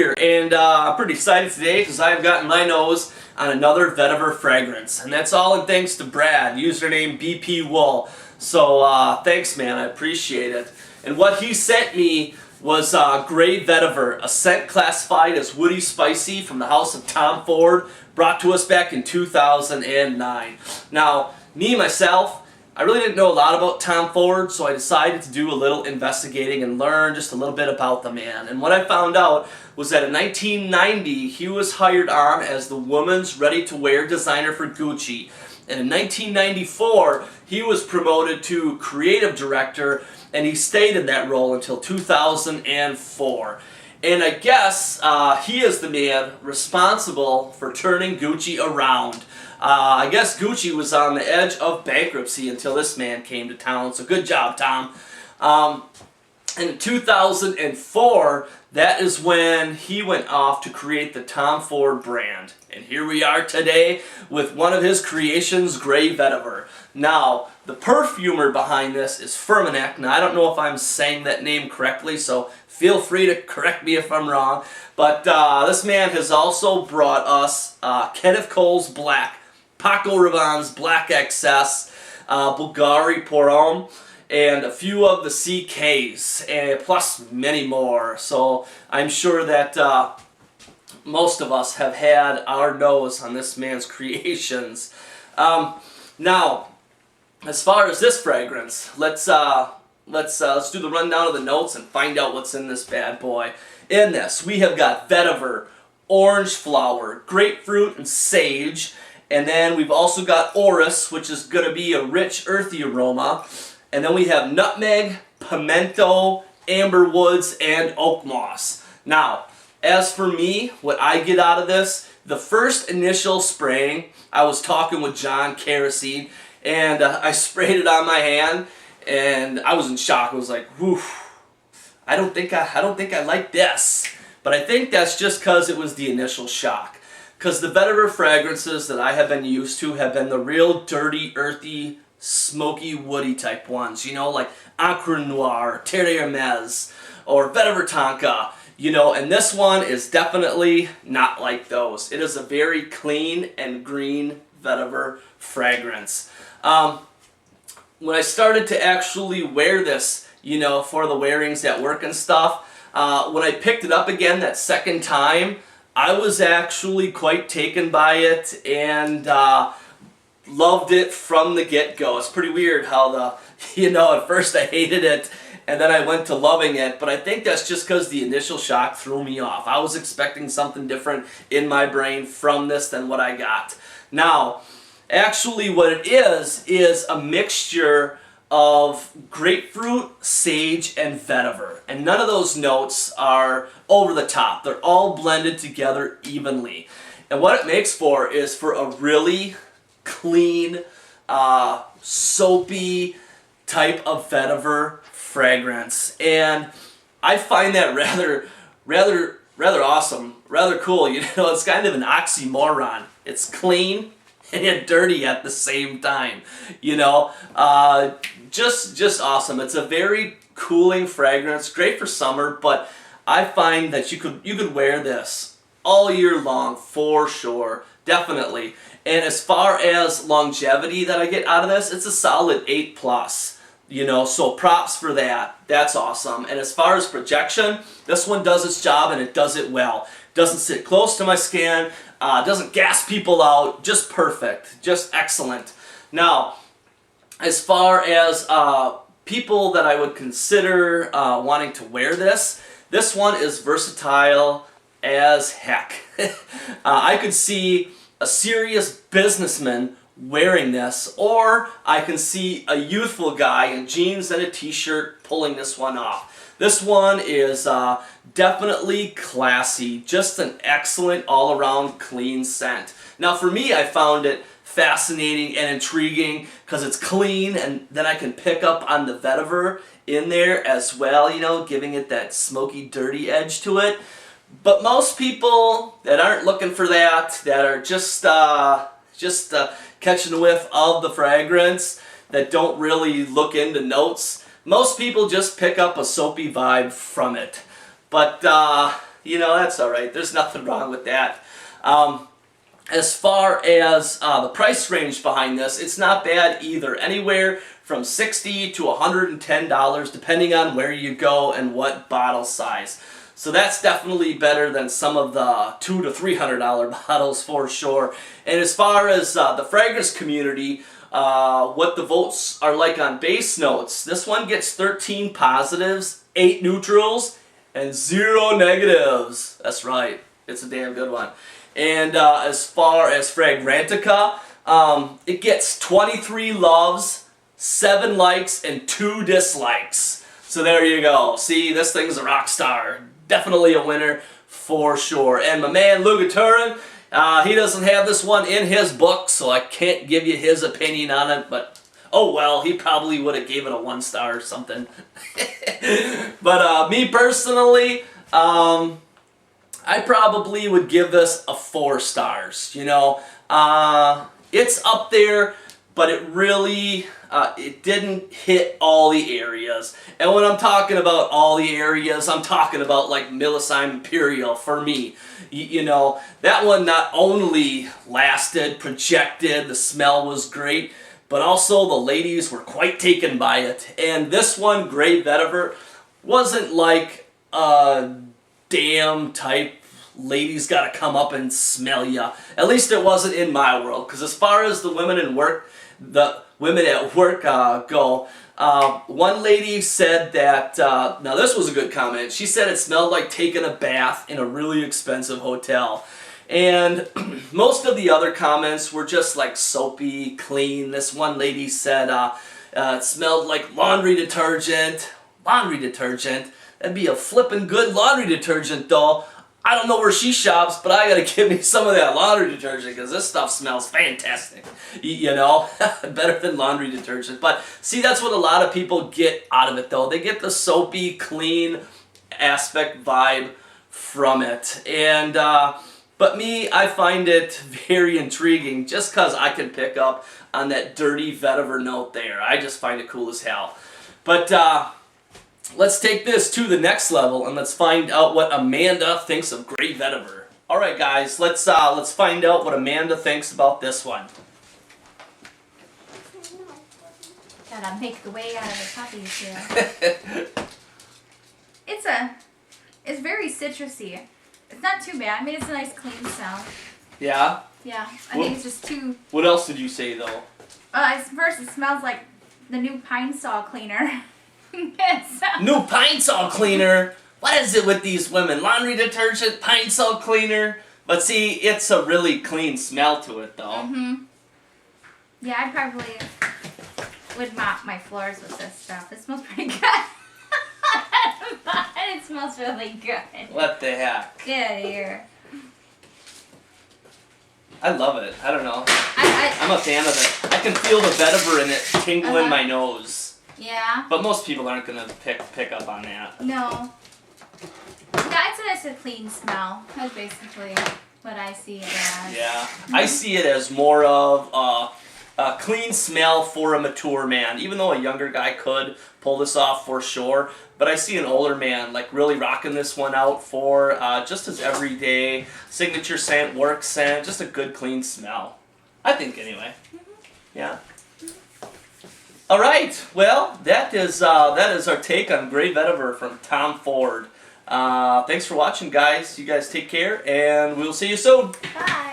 here, and I'm pretty excited today because I've gotten my nose on another VETIVER fragrance, and that's all in thanks to Brad, username BP Wool. So thanks, man, I appreciate it. And what he sent me was Gray VETIVER, a scent classified as woody spicy from the house of Tom Ford, brought to us back in 2009. Now, me myself, I really didn't know a lot about Tom Ford, so I decided to do a little investigating and learn just a little bit about the man. And what I found out was that in 1990, he was hired on as the woman's ready-to-wear designer for Gucci. And in 1994, he was promoted to creative director, and he stayed in that role until 2004. And I guess he is the man responsible for turning Gucci around. I guess Gucci was on the edge of bankruptcy until this man came to town, so good job, Tom. And in 2004, that is when he went off to create the Tom Ford brand. And here we are today with one of his creations, Gray VETIVER. Now, the perfumer behind this is Firmenich. Now, I don't know if I'm saying that name correctly, so feel free to correct me if I'm wrong. But this man has also brought us Kenneth Cole's Black, Paco Rabanne's Black XS, Bulgari Pour Homme, and a few of the CKs, and plus many more. So I'm sure that most of us have had our nose on this man's creations. Now, as far as this fragrance, let's do the rundown of the notes and find out what's in this bad boy. In this, we have got vetiver, orange flower, grapefruit, and sage. And then we've also got orris, which is going to be a rich, earthy aroma. And then we have nutmeg, pimento, amber woods, and oak moss. Now, as for me, what I get out of this, the first initial spraying, I was talking with John Kerosene, and I sprayed it on my hand, and I was in shock. I was like, whew, I don't think I like this. But I think that's just because it was the initial shock. Because the VETIVER fragrances that I have been used to have been the real dirty, earthy, smoky, woody type ones. You know, like Encre Noire, Terre Hermes, or VETIVER Tonka. You know, and this one is definitely not like those. It is a very clean and green VETIVER fragrance. When I started to actually wear this, you know, for the wearings at work and stuff, when I picked it up again that second time, I was actually quite taken by it and loved it from the get-go. It's pretty weird how at first I hated it and then I went to loving it, but I think that's just because the initial shock threw me off. I was expecting something different in my brain from this than what I got. Now, actually what it is a mixture of grapefruit, sage, and vetiver. And none of those notes are over the top. They're all blended together evenly. And what it makes for is for a really clean, soapy type of vetiver fragrance. And I find that rather awesome, rather cool. You know, it's kind of an oxymoron. It's clean and yet dirty at the same time, you know. Just awesome. It's a very cooling fragrance, great for summer, but I find that you could wear this all year long for sure, definitely. And as far as longevity that I get out of this, it's a solid 8+. You know, so props for that. That's awesome. And as far as projection, this one does its job and it does it well. Doesn't sit close to my skin, doesn't gas people out, just perfect, just excellent. Now, as far as people that I would consider wanting to wear this one is versatile as heck. I could see a serious businessman wearing this, or I can see a youthful guy in jeans and a t-shirt pulling this one off. This one is definitely classy, just an excellent all-around clean scent. Now for me, I found it fascinating and intriguing because it's clean, and then I can pick up on the vetiver in there as well, you know, giving it that smoky, dirty edge to it. But most people that aren't looking for that are just catching a whiff of the fragrance, that don't really look into notes, most people just pick up a soapy vibe from it. But you know, that's all right. There's nothing wrong with that. As far as the price range behind this, it's not bad either. Anywhere from $60 to $110, depending on where you go and what bottle size. So that's definitely better than some of the $200 to $300 bottles for sure. And as far as the fragrance community, what the votes are like on base notes, this one gets 13 positives, 8 neutrals, and 0 negatives. That's right. It's a damn good one. And as far as Fragrantica, it gets 23 loves, 7 likes, and 2 dislikes. So there you go. See, this thing's a rock star. Definitely a winner for sure. And my man Lugaturin, he doesn't have this one in his book, so I can't give you his opinion on it, but oh well, he probably would have gave it a 1 star or something. But me personally, I probably would give this a 4 stars. You know, it's up there, but it really, it didn't hit all the areas. And when I'm talking about all the areas, I'm talking about like Millesheim Imperial for me. You know, that one not only lasted, projected, the smell was great, but also the ladies were quite taken by it. And this one, Grey Vetiver, wasn't like a damn type ladies gotta come up and smell ya. At least it wasn't in my world, because as far as the women at work go, one lady said that, now this was a good comment, she said it smelled like taking a bath in a really expensive hotel. And most of the other comments were just like soapy, clean. This one lady said it smelled like laundry detergent. Laundry detergent? That'd be a flippin' good laundry detergent though. I don't know where she shops, but I gotta give me some of that laundry detergent because this stuff smells fantastic. You know, better than laundry detergent. But see, that's what a lot of people get out of it though. They get the soapy, clean aspect vibe from it. And, but me, I find it very intriguing just because I can pick up on that dirty vetiver note there. I just find it cool as hell. But, let's take this to the next level and let's find out what Amanda thinks of Grey Vetiver. All right, guys, let's find out what Amanda thinks about this one. Gotta make the way out of the puppies here. It's very citrusy. It's not too bad. I mean, it's a nice clean smell. Yeah? Yeah, I think it's just too... What else did you say, though? First, it smells like the new Pine Sol cleaner. New Pine Sol cleaner? What is it with these women? Laundry detergent, Pine Sol cleaner? But see, it's a really clean smell to it, though. Mm-hmm. Yeah, I probably would mop my floors with this stuff. It smells pretty good. It smells really good. What the heck? Get out of here. I love it. I don't know. I'm a fan of it. I can feel the vetiver in it tingle in my nose. Yeah. But most people aren't going to pick up on that. No. Yeah, it's a clean smell. That's basically what I see it as. Yeah. I see it as more of a clean smell for a mature man. Even though a younger guy could pull this off for sure. But I see an older man like really rocking this one out for just his everyday signature scent, work scent. Just a good clean smell. I think anyway. Yeah. All right, well, that is our take on Grey Vetiver from Tom Ford. Thanks for watching, guys. You guys take care, and we'll see you soon. Bye.